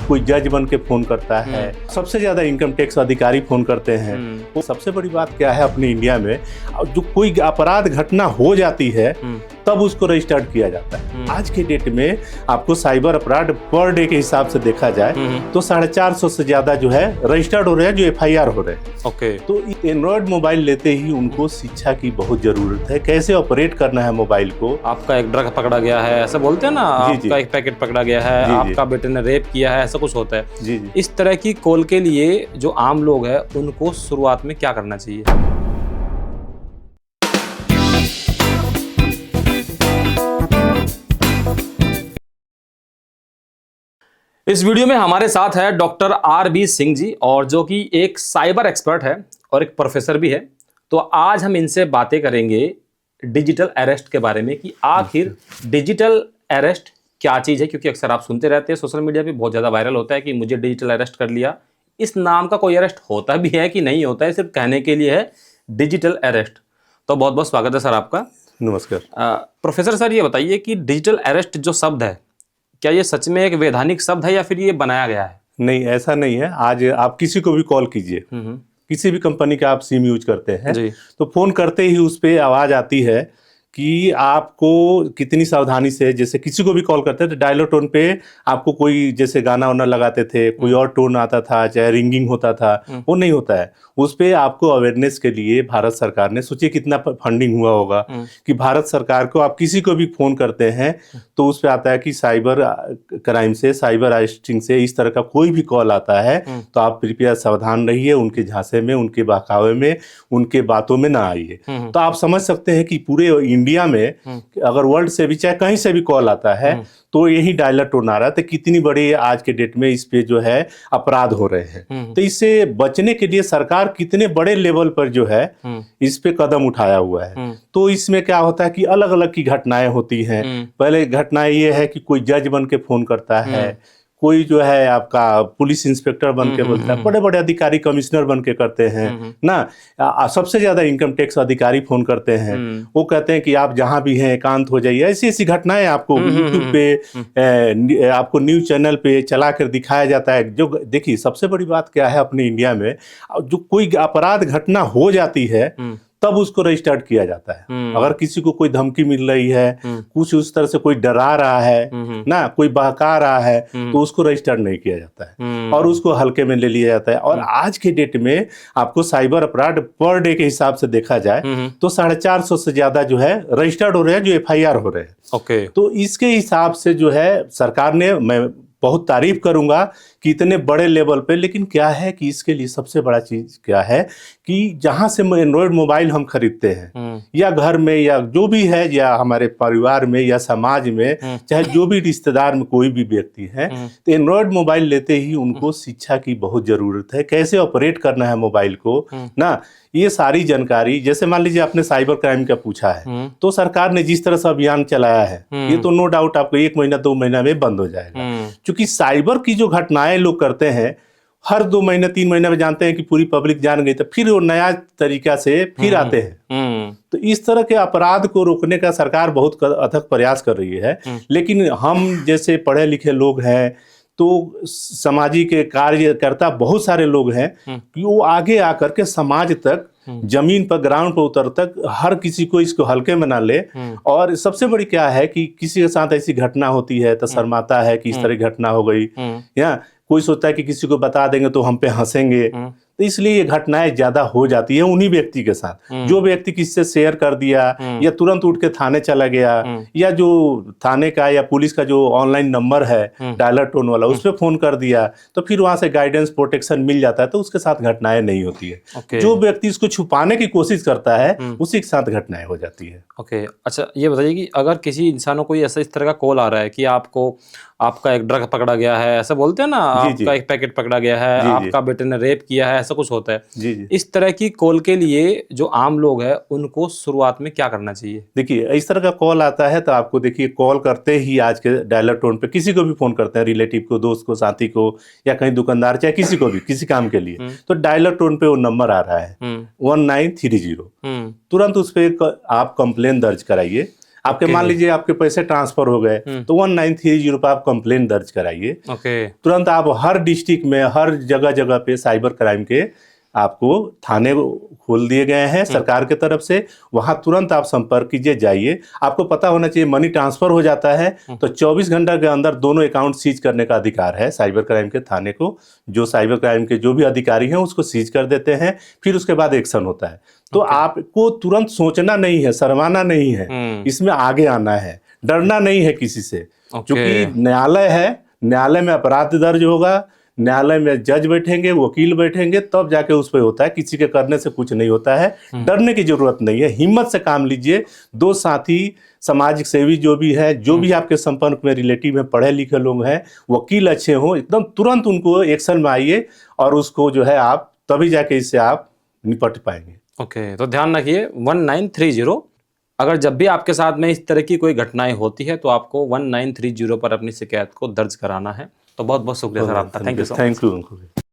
कोई जज बन के फोन करता है, सबसे ज्यादा इनकम टैक्स अधिकारी फोन करते हैं। तो सबसे बड़ी बात क्या है अपने इंडिया में, जो कोई अपराध घटना हो जाती है तब उसको रजिस्टर्ड किया जाता है। आज के डेट में आपको साइबर अपराध पर डे के हिसाब से देखा जाए तो 450 से ज्यादा जो है रजिस्टर्ड हो रहे हैं, जो FIR हो रहे हैं। ओके। तो एंड्रॉयड मोबाइल लेते ही उनको शिक्षा की बहुत जरूरत है, कैसे ऑपरेट करना है मोबाइल को। आपका एक ड्रग पकड़ा गया है, ऐसा बोलते हैं ना, आपका एक पैकेट पकड़ा गया है, आपका बेटे ने रेप किया है, ऐसा कुछ होता है। जी। इस तरह की कॉल के लिए जो आम लोग हैं उनको शुरुआत में क्या करना चाहिए? इस वीडियो में हमारे साथ है डॉक्टर RB सिंह जी, और जो कि एक साइबर एक्सपर्ट है और एक प्रोफेसर भी है। तो आज हम इनसे बातें करेंगे डिजिटल अरेस्ट के बारे में कि आखिर डिजिटल अरेस्ट क्या चीज़ है, क्योंकि अक्सर आप सुनते रहते हैं सोशल मीडिया पे बहुत ज़्यादा वायरल होता है कि मुझे डिजिटल अरेस्ट कर लिया। इस नाम का कोई अरेस्ट होता भी है कि नहीं होता है, सिर्फ कहने के लिए है डिजिटल अरेस्ट। तो बहुत बहुत स्वागत है सर आपका। नमस्कार। प्रोफेसर सर, ये बताइए कि डिजिटल अरेस्ट जो शब्द है, क्या ये सच में एक वैधानिक शब्द है या फिर ये बनाया गया है? नहीं, ऐसा नहीं है। आज आप किसी को भी कॉल कीजिए, किसी भी कंपनी का आप सिम यूज करते हैं तो फोन करते ही उस पर आवाज आती है कि आपको कितनी सावधानी से, जैसे किसी को भी कॉल करते हैं तो डायलर टोन पे आपको कोई जैसे गाना वाना लगाते थे, कोई और टोन आता था, चाहे रिंगिंग होता था, वो नहीं होता है। उस पे आपको अवेयरनेस के लिए भारत सरकार ने, सोचिए कितना फंडिंग हुआ होगा कि भारत सरकार को आप किसी को भी फोन करते हैं तो उस पे आता है कि साइबर क्राइम से, साइबर अरेस्टिंग से इस तरह का कोई भी कॉल आता है तो आप कृपया सावधान रहिए, उनके झांसे में, उनके बहकावे में, उनके बातों में ना आइए। तो आप समझ सकते हैं कि पूरे इंडिया में अगर वर्ल्ड से भी चाहे कहीं से भी कॉल आता है तो यही डायलर टोन आ रहा है। तो कितनी बड़ी आज के डेट में इस पे जो है अपराध हो रहे हैं। तो इससे बचने के लिए सरकार कितने बड़े लेवल पर जो है इस पे कदम उठाया हुआ है। तो इसमें क्या होता है कि अलग अलग की घटनाएं होती हैं। पहले घटनाएं ये है कि कोई जज बन के फोन करता है, कोई जो है आपका पुलिस इंस्पेक्टर बन के बोलता है, बड़े बड़े अधिकारी कमिश्नर बन के करते हैं ना। सबसे ज्यादा इनकम टैक्स अधिकारी फोन करते हैं, वो कहते हैं कि आप जहां भी हैं एकांत हो जाइए। ऐसी ऐसी घटनाएं आपको यूट्यूब पे, आपको न्यूज चैनल पे चला कर दिखाया जाता है। जो देखिए सबसे बड़ी बात क्या है अपने इंडिया में, जो कोई अपराध घटना हो जाती है तब उसको रजिस्टर्ड किया जाता है। अगर किसी को कोई धमकी मिल रही है, कुछ उस तरह से कोई डरा रहा है ना, कोई बहका रहा है, तो उसको रजिस्टर्ड नहीं किया जाता है और उसको हल्के में ले लिया जाता है। और आज के डेट में आपको साइबर अपराध पर डे के हिसाब से देखा जाए तो 450 से ज्यादा जो है रजिस्टर्ड हो रहे हैं, जो FIR हो रहे हैं। ओके। तो इसके हिसाब से जो है सरकार ने, मैं बहुत तारीफ करूंगा कि इतने बड़े लेवल पे, लेकिन क्या है कि इसके लिए सबसे बड़ा चीज क्या है कि जहां से एंड्रॉयड मोबाइल हम खरीदते हैं या घर में या जो भी है, या हमारे परिवार में या समाज में, चाहे जो भी रिश्तेदार में कोई भी व्यक्ति है, तो एंड्रॉयड मोबाइल लेते ही उनको शिक्षा की बहुत जरूरत है, कैसे ऑपरेट करना है मोबाइल को ना। ये सारी जानकारी, जैसे मान लीजिए आपने साइबर क्राइम का पूछा है, तो सरकार ने जिस तरह से अभियान चलाया है, ये तो नो डाउट आपको 1 महीना 2 महीना में बंद हो जाएगा। क्योंकि साइबर की जो घटनाएं लोग करते हैं, हर 2 महीने 3 महीने में जानते हैं कि पूरी पब्लिक जान गई, तो फिर वो नया तरीका से फिर आते हैं। तो इस तरह के अपराध को रोकने का सरकार बहुत अथक प्रयास कर रही है। लेकिन हम जैसे पढ़े लिखे लोग हैं, तो सामाजिक कार्यकर्ता बहुत सारे लोग हैं कि वो आगे आकर के समाज तक, जमीन पर, ग्राउंड पर उतर तक हर किसी को इसको हल्के में ना ले। और सबसे बड़ी क्या है कि किसी के साथ ऐसी घटना होती है तो शर्माता है कि इस तरह घटना हो गई, या कोई सोचता है कि किसी को बता देंगे तो हम पे हंसेंगे। तो इसलिए ये घटनाएं ज्यादा हो जाती है उन्हीं व्यक्ति के साथ, जो व्यक्ति किसी से शेयर कर दिया या तुरंत उठ के थाने चला गया, या जो थाने का या पुलिस का जो ऑनलाइन नंबर है डायलर टोन वाला, उस पर फोन कर दिया, तो फिर वहां से गाइडेंस, प्रोटेक्शन मिल जाता है, तो उसके साथ घटनाएं नहीं होती है। जो व्यक्ति इसको छुपाने की कोशिश करता है उसी के साथ घटनाएं हो जाती है। ओके। अच्छा, ये बताइए कि अगर किसी इंसानों को ऐसा इस तरह का कॉल आ रहा है कि आपका एक ड्रग पकड़ा गया है, ऐसा बोलते हैं ना, आपका एक पैकेट पकड़ा गया है, आपका बेटे ने रेप किया है, ऐसा कुछ होता है। इस तरह की कॉल के लिए जो आम लोग हैं उनको शुरुआत में क्या करना चाहिए? देखिए इस तरह का कॉल आता है तो आपको, देखिए कॉल करते ही आज के डायलर टोन पे किसी को भी फोन करते हैं, रिलेटिव को, दोस्त को, साथी को, या कहीं दुकानदार, चाहे किसी को भी, किसी काम के लिए, तो डायलर टोन पे वो नंबर आ रहा है 1930, तुरंत उस पर आप कंप्लेन दर्ज कराइए। आपके मान लीजिए आपके पैसे ट्रांसफर हो गए तो 1930 पर आप कंप्लेन दर्ज कराइए। तुरंत आप हर डिस्ट्रिक्ट में हर जगह जगह पे साइबर क्राइम के आपको थाने खोल दिए गए हैं सरकार के तरफ से। वहां तुरंत आप संपर्क कीजिए, जाइए। आपको पता होना चाहिए मनी ट्रांसफर हो जाता है तो 24 घंटा के अंदर दोनों अकाउंट सीज करने का अधिकार है साइबर क्राइम के थाने को। जो साइबर क्राइम के जो भी अधिकारी हैं उसको सीज कर देते हैं, फिर उसके बाद एक्शन होता है। तो आपको तुरंत सोचना नहीं है, शर्माना नहीं है, इसमें आगे आना है, डरना नहीं है किसी से। क्योंकि न्यायालय है, न्यायालय में अपराध दर्ज होगा, न्यायालय में जज बैठेंगे, वकील बैठेंगे, तब जाके उस पर होता है। किसी के करने से कुछ नहीं होता है, डरने की जरूरत नहीं है। हिम्मत से काम लीजिए। दो साथी सामाजिक सेवी जो भी है, जो भी आपके संपर्क में रिलेटिव में पढ़े लिखे लोग हैं, वकील अच्छे हों, एकदम तुरंत उनको एक्शन में आइए और उसको जो है आप तभी जाके इससे आप निपट पाएंगे। ओके, तो ध्यान रखिए 1930। अगर जब भी आपके साथ में इस तरह की कोई घटनाएं होती है तो आपको 1930 पर अपनी शिकायत को दर्ज कराना है। तो बहुत बहुत शुक्रिया सर आपका। Thank you.